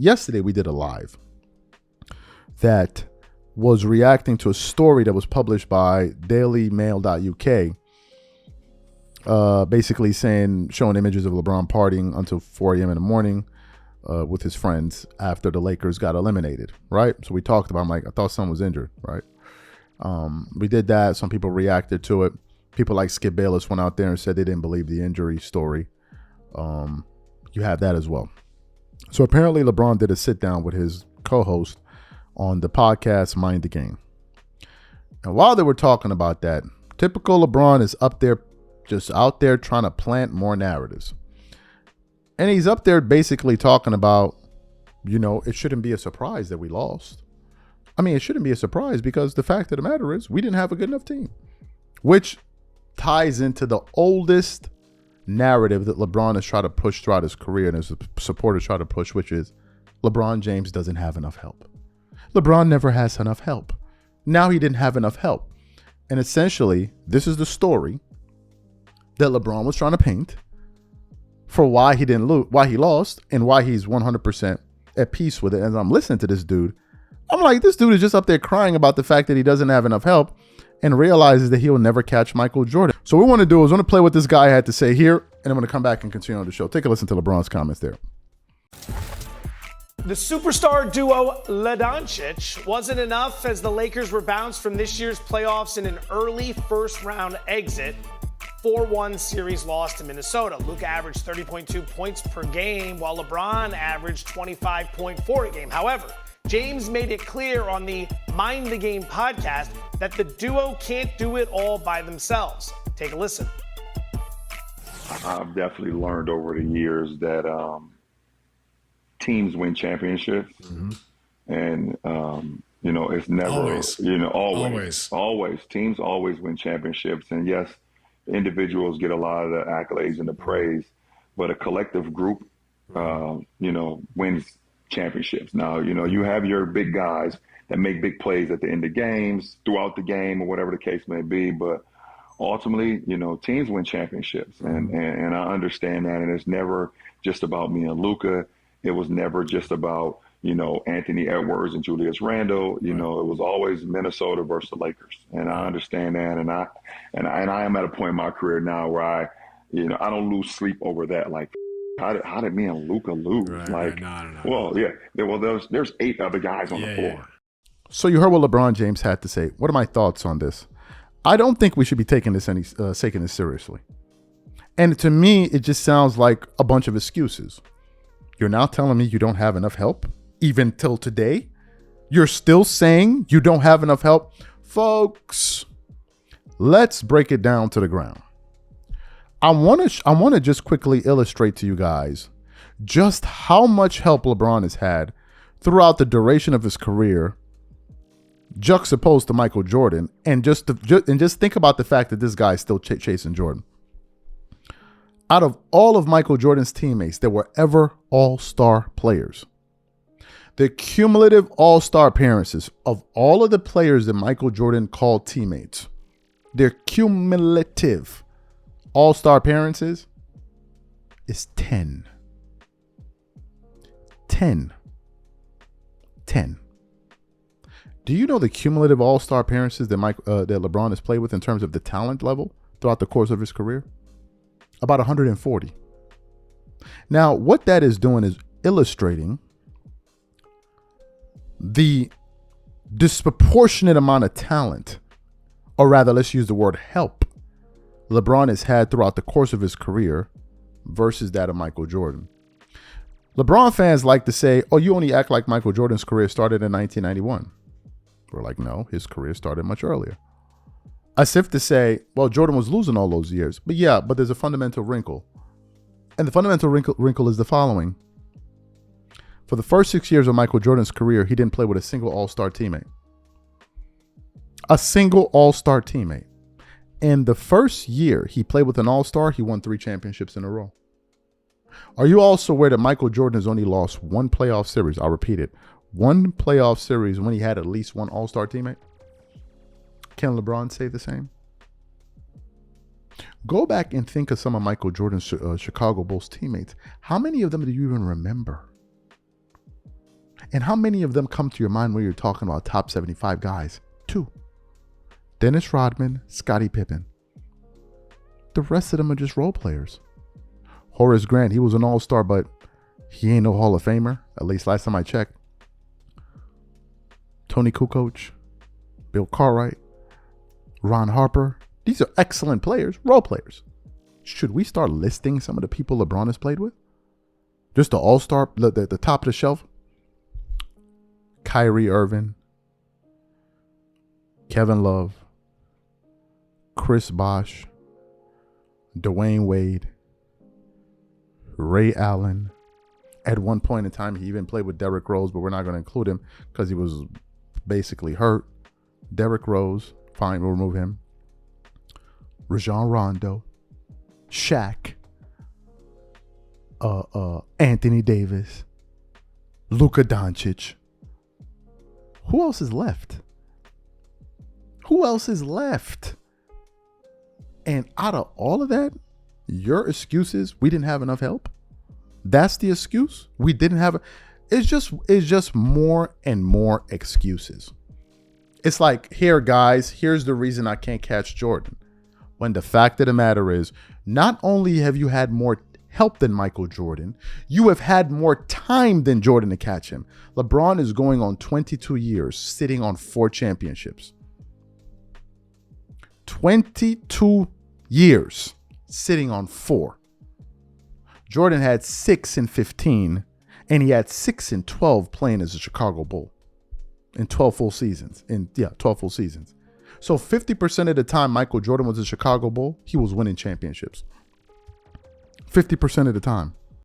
yesterday we did a live that was reacting to a story that was published by dailymail.uk, basically showing images of LeBron partying until 4 a.m. in the morning with his friends after the Lakers got eliminated, right? So we talked about, I thought someone was injured, right? We did that. Some people reacted to it. People like Skip Bayless went out there and said they didn't believe the injury story. You have that as well. So apparently LeBron did a sit down with his co-host on the podcast Mind the Game. And while they were talking about that, typical LeBron is just out there trying to plant more narratives. And he's up there basically talking about, it shouldn't be a surprise that we lost. I mean, it shouldn't be a surprise because the fact of the matter is we didn't have a good enough team, which ties into the oldest narrative that LeBron has tried to push throughout his career and his supporters try to push, which is LeBron James doesn't have enough help. LeBron never has enough help. Now he didn't have enough help. And essentially, this is the story that LeBron was trying to paint for why he didn't lose, why he lost, and why he's 100% at peace with it. As I'm listening to this dude, I'm like, this dude is just up there crying about the fact that he doesn't have enough help and realizes that he will never catch Michael Jordan. So what we want to do is want to play what this guy had to say here, and I'm going to come back and continue on the show. Take a listen to LeBron's comments there. The superstar duo LeDoncic wasn't enough as the Lakers were bounced from this year's playoffs in an early first-round exit. 4-1 series loss to Minnesota. Luka averaged 30.2 points per game, while LeBron averaged 25.4 a game. However, James made it clear on the Mind the Game podcast that the duo can't do it all by themselves. Take a listen. I've definitely learned over the years that teams win championships. Mm-hmm. And, it's never, always. Teams always win championships. And yes, individuals get a lot of the accolades and the praise, but a collective group, wins championships. Now, you have your big guys that make big plays at the end of games, throughout the game, or whatever the case may be. But ultimately, teams win championships, and I understand that. And it's never just about me and Luka. It was never just about, Anthony Edwards and Julius Randle. It was always Minnesota versus the Lakers, and I understand that. And I am at a point in my career now where I don't lose sleep over that. Like, how did me and Luka lose? Right, Well, yeah. There's 8 other guys on the floor. Yeah. So you heard what LeBron James had to say. What are my thoughts on this? I don't think we should be taking this seriously. And to me, it just sounds like a bunch of excuses. You're now telling me you don't have enough help, even till today? You're still saying you don't have enough help? Folks, let's break it down to the ground. I want to just quickly illustrate to you guys just how much help LeBron has had throughout the duration of his career, juxtaposed to Michael Jordan, and just think about the fact that this guy is still chasing Jordan. Out of all of Michael Jordan's teammates that were ever all-star players, the cumulative all-star appearances of all of the players that Michael Jordan called teammates, their cumulative all-star appearances is 10. 10. Do you know the cumulative all-star appearances that that LeBron has played with in terms of the talent level throughout the course of his career? About 140. Now, what that is doing is illustrating the disproportionate amount of talent, or rather, let's use the word help, LeBron has had throughout the course of his career versus that of Michael Jordan. LeBron fans like to say, oh, you only act like Michael Jordan's career started in 1991. We're like, no, his career started much earlier. As if to say, well, Jordan was losing all those years. But yeah, but there's a fundamental wrinkle. And the fundamental wrinkle is the following. For the first 6 years of Michael Jordan's career, he didn't play with a single all-star teammate. A single all-star teammate. In the first year he played with an all-star, he won 3 championships in a row. Are you also aware that Michael Jordan has only lost 1 playoff series? I'll repeat it. 1 playoff series when he had at least 1 all-star teammate? Can LeBron say the same? Go back and think of some of Michael Jordan's Chicago Bulls teammates. How many of them do you even remember? And how many of them come to your mind when you're talking about top 75 guys? 2. Dennis Rodman, Scottie Pippen. The rest of them are just role players. Horace Grant, he was an all-star, but he ain't no Hall of Famer, at least last time I checked. Tony Kukoc, Bill Cartwright, Ron Harper. These are excellent players, role players. Should we start listing some of the people LeBron has played with? Just the all-star, the top of the shelf. Kyrie Irving, Kevin Love, Chris Bosh, Dwayne Wade, Ray Allen. At one point in time, he even played with Derrick Rose, but we're not going to include him because he was basically hurt. Derrick Rose, fine, we'll remove him. Rajon Rondo, Shaq, Anthony Davis, Luka Doncic. Who else is left? Who else is left? And out of all of that, your excuse is we didn't have enough help? That's the excuse? We didn't have it's just more and more excuses. It's like, here guys, here's the reason I can't catch Jordan. When the fact of the matter is, not only have you had more help than Michael Jordan, you have had more time than Jordan to catch him. LeBron is going on 22 years, sitting on 4 championships. 22 years, sitting on 4. Jordan had 6 in 15, and he had 6 in 12 playing as a Chicago Bull in 12 full seasons. 12 full seasons. So 50% of the time Michael Jordan was a Chicago Bull, he was winning championships. 50% of the time.